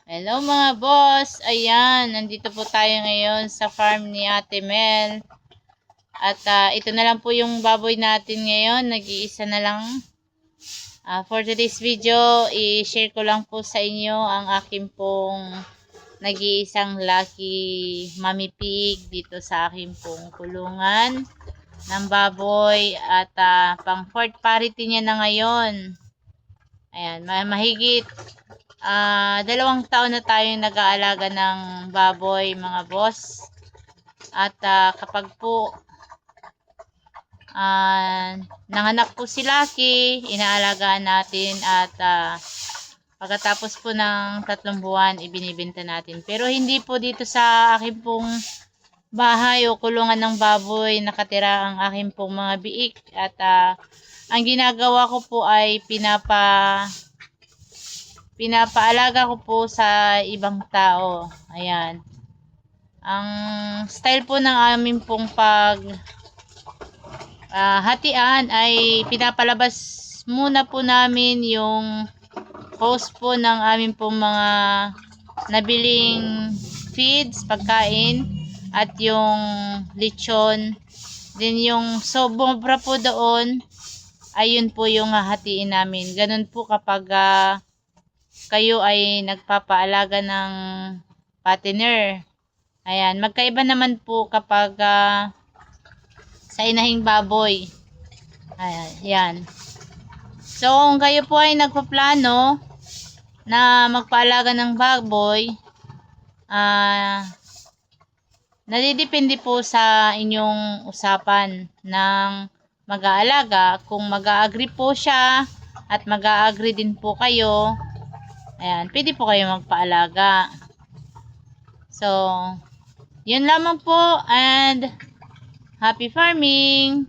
Hello mga boss! Ayan, nandito po tayo ngayon sa farm ni Ate Mel. At ito na lang po yung baboy natin ngayon. Nag-iisa na lang. For today's video, i-share ko lang po sa inyo ang aking pong nag-iisang lucky mommy pig dito sa aking pong kulungan ng baboy. At pang fourth parity niya na ngayon. Ayan, mahigit 2 taon na tayong nag-aalaga ng baboy mga boss. At kapag po nanganak po si Lucky, inaalagaan natin at pagkatapos po ng 3 buwan ibinibenta natin. Pero hindi po dito sa akin pong bahay o kulungan ng baboy nakatira ang aking pong mga biik. At ang ginagawa ko po ay pinapaalaga ko po sa ibang tao. Ayan. Ang style po ng amin pong hatian ay pinapalabas muna po namin yung host po ng amin pong mga nabiling feeds, pagkain, at yung lechon. Then yung sobra po doon, ayun po yung hahatiin namin. Ganun po kapag kayo ay nagpapaalaga ng fattener. Ayan, magkaiba naman po kapag sa inahing baboy. Ayan, yan. So, kung kayo po ay nagpaplano na magpaalaga ng baboy, nadidepende po sa inyong usapan ng mag-aalaga. Kung mag-a-agree po siya at mag-a-agree din po kayo, ayan, pwede po kayo magpaalaga. So, yun lamang po and happy farming!